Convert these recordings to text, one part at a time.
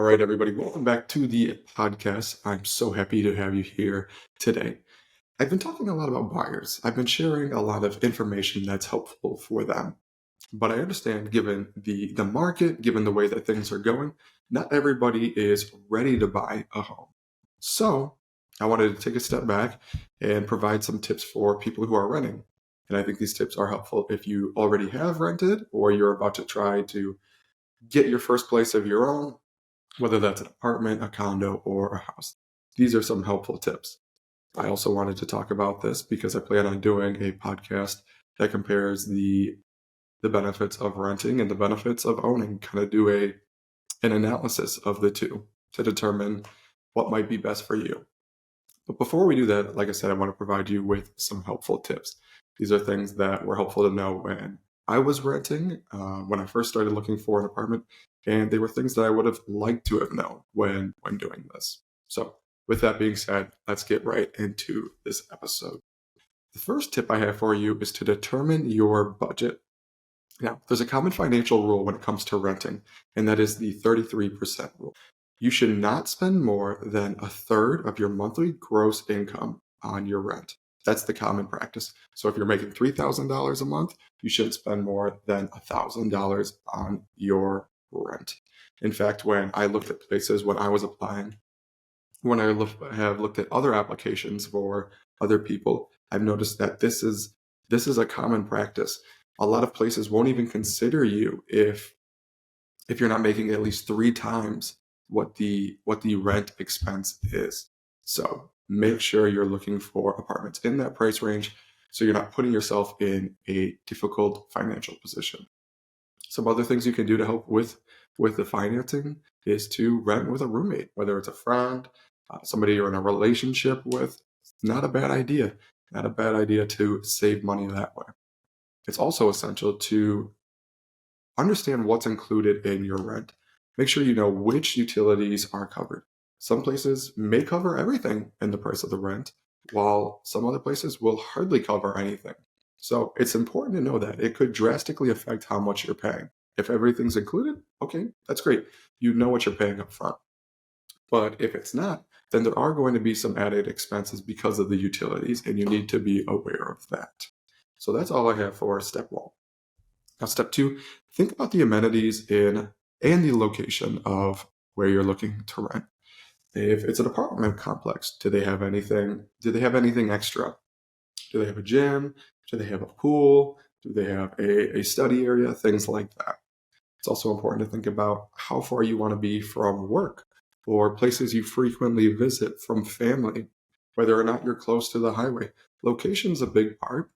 All right, everybody, welcome back to the podcast. I'm so happy to have you here today. I've been talking a lot about buyers. I've been sharing a lot of information that's helpful for them. But I understand, given the market, given the way that things are going, not everybody is ready to buy a home. So I wanted to take a step back and provide some tips for people who are renting. And I think these tips are helpful if you already have rented or you're about to try to get your first place of your own, whether that's an apartment, a condo, or a house. These are some helpful tips. I also wanted to talk about this because I plan on doing a podcast that compares the benefits of renting and the benefits of owning, kind of do an analysis of the two to determine what might be best for you. But before we do that, like I said, I want to provide you with some helpful tips. These are things that were helpful to know when I was renting, when I first started looking for an apartment, and they were things that I would have liked to have known when doing this. So with that being said, let's get right into this episode. The first tip I have for you is to determine your budget. Now, there's a common financial rule when it comes to renting, and that is the 33% rule. You should not spend more than a third of your monthly gross income on your rent. That's the common practice. So if you're making $3,000 a month, you shouldn't spend more than $1,000 on your rent. In fact, when I looked at places when I was applying, when I have looked at other applications for other people, I've noticed that this is a common practice. A lot of places won't even consider you if you're not making at least 3 times what the rent expense is. So make sure you're looking for apartments in that price range so you're not putting yourself in a difficult financial position. Some other things you can do to help with the financing is to rent with a roommate, whether it's a friend, somebody you're in a relationship with. Not a bad idea. Not a bad idea to save money that way. It's also essential to understand what's included in your rent. Make sure you know which utilities are covered. Some places may cover everything in the price of the rent, while some other places will hardly cover anything. So it's important to know that. It could drastically affect how much you're paying. If everything's included, okay, that's great. You know what you're paying up front. But if it's not, then there are going to be some added expenses because of the utilities, and you need to be aware of that. So that's all I have for step 1. Now, step 2, think about the amenities and the location of where you're looking to rent. If it's an apartment complex, do they have anything extra? Do they have a gym? Do they have a pool? Do they have a study area? Things like that. It's also important to think about how far you want to be from work or places you frequently visit from family, whether or not you're close to the highway. Location's a big part.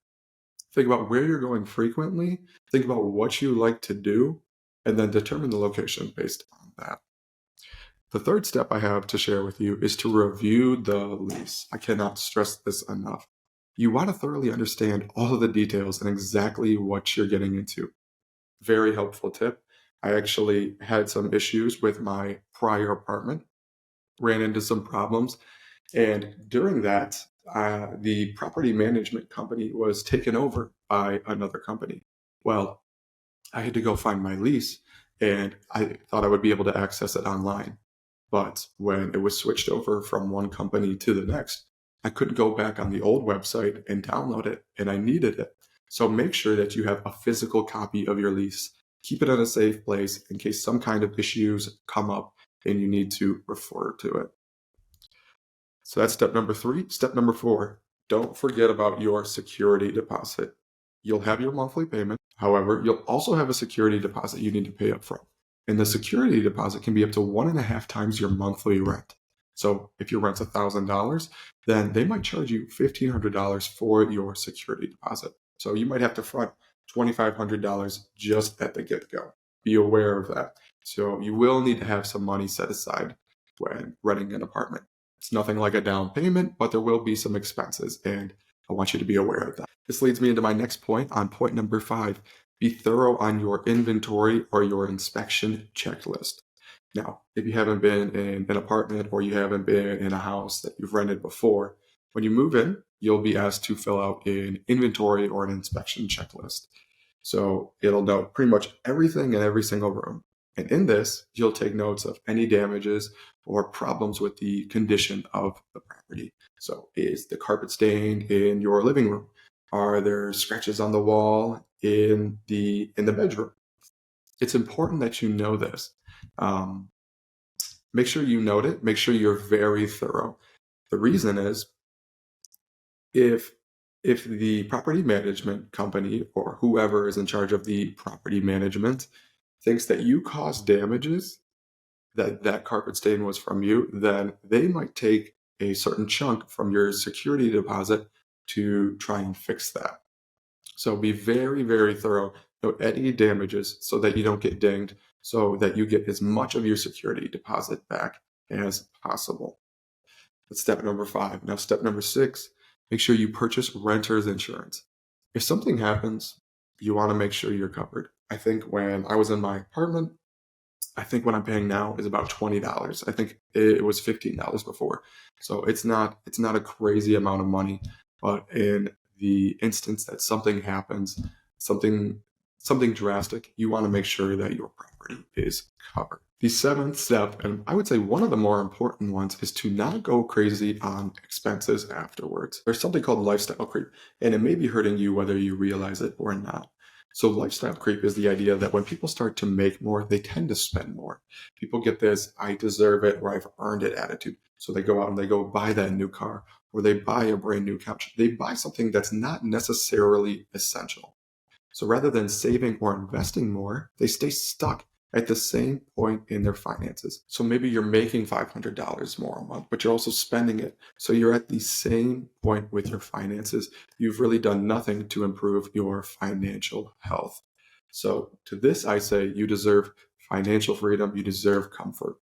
Think about where you're going frequently, think about what you like to do, and then determine the location based on that. The third step I have to share with you is to review the lease. I cannot stress this enough. You want to thoroughly understand all of the details and exactly what you're getting into. Very helpful tip. I actually had some issues with my prior apartment, ran into some problems, and during that, the property management company was taken over by another company. Well, I had to go find my lease, and I thought I would be able to access it online. But when it was switched over from one company to the next, I couldn't go back on the old website and download it, and I needed it. So make sure that you have a physical copy of your lease. Keep it in a safe place in case some kind of issues come up and you need to refer to it. So that's step number 3. Step number 4, don't forget about your security deposit. You'll have your monthly payment. However, you'll also have a security deposit you need to pay up front. And the security deposit can be up to 1.5 times your monthly rent. So if your rent's $1,000, then they might charge you $1,500 for your security deposit. So you might have to front $2,500 just at the get-go. Be aware of that. So you will need to have some money set aside when renting an apartment. It's nothing like a down payment, but there will be some expenses, and I want you to be aware of that. This leads me into my next point, on point number 5. Be thorough on your inventory or your inspection checklist. Now, if you haven't been in an apartment or you haven't been in a house that you've rented before, when you move in, you'll be asked to fill out an inventory or an inspection checklist. So it'll note pretty much everything in every single room. And in this, you'll take notes of any damages or problems with the condition of the property. So, is the carpet stained in your living room? Are there scratches on the wall in the bedroom? It's important that you know this. Um, Make sure you note it. Make sure you're very thorough. The reason is if if the property management company or whoever is in charge of the property management thinks that you caused damages, that carpet stain was from you, then they might take a certain chunk from your security deposit to try and fix that. So be very, very thorough. Note any damages so that you don't get dinged, so that you get as much of your security deposit back as possible. That's step number 5. Now, step number 6, make sure you purchase renter's insurance. If something happens, you want to make sure you're covered. I think when I was in my apartment, I think what I'm paying now is about $20. I think it was $15 before. So it's not a crazy amount of money, but in the instance that something happens, something something drastic, you want to make sure that your property is covered. The seventh step, and I would say one of the more important ones, is to not go crazy on expenses afterwards. There's something called lifestyle creep, and it may be hurting you whether you realize it or not. So lifestyle creep is the idea that when people start to make more, they tend to spend more. People get this "I deserve it" or "I've earned it" attitude. So they go out and they go buy that new car, or they buy a brand new couch. They buy something that's not necessarily essential. So rather than saving or investing more, they stay stuck at the same point in their finances. So maybe you're making $500 more a month, but you're also spending it. So you're at the same point with your finances. You've really done nothing to improve your financial health. So to this, I say you deserve financial freedom. You deserve comfort.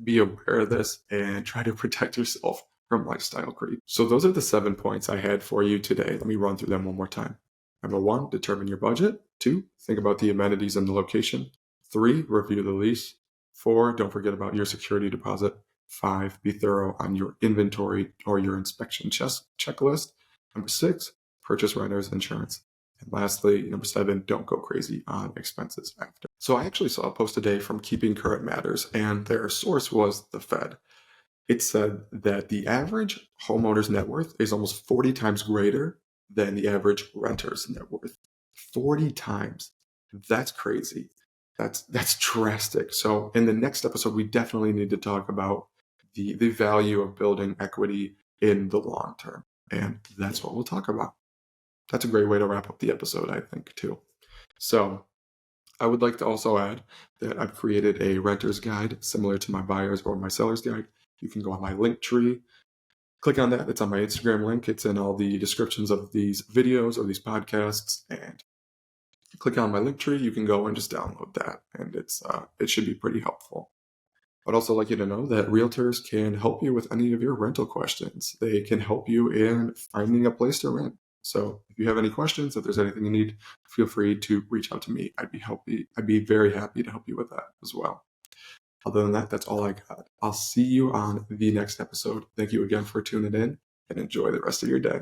Be aware of this and try to protect yourself from lifestyle creep. So those are the 7 points I had for you today. Let me run through them one more time. Number 1, determine your budget. 2, think about the amenities and the location. 3, review the lease. 4, don't forget about your security deposit. 5, be thorough on your inventory or your inspection checklist. Number 6, purchase renter's insurance. And lastly, number 7, don't go crazy on expenses after. So I actually saw a post today from Keeping Current Matters, and their source was the Fed. It said that the average homeowner's net worth is almost 40 times greater than the average renter's net worth. 40 times. That's crazy. That's drastic. So in the next episode, we definitely need to talk about the value of building equity in the long term. And that's what we'll talk about. That's a great way to wrap up the episode, I think, too. So I would like to also add that I've created a renter's guide similar to my buyer's or my seller's guide. You can go on my link tree, click on that. It's on my Instagram link. It's in all the descriptions of these videos or these podcasts. And click on my link tree. You can go and just download that. And it should be pretty helpful. I'd also like you to know that realtors can help you with any of your rental questions. They can help you in finding a place to rent. So if you have any questions, if there's anything you need, feel free to reach out to me. I'd be very happy to help you with that as well. Other than that, that's all I got. I'll see you on the next episode. Thank you again for tuning in and enjoy the rest of your day.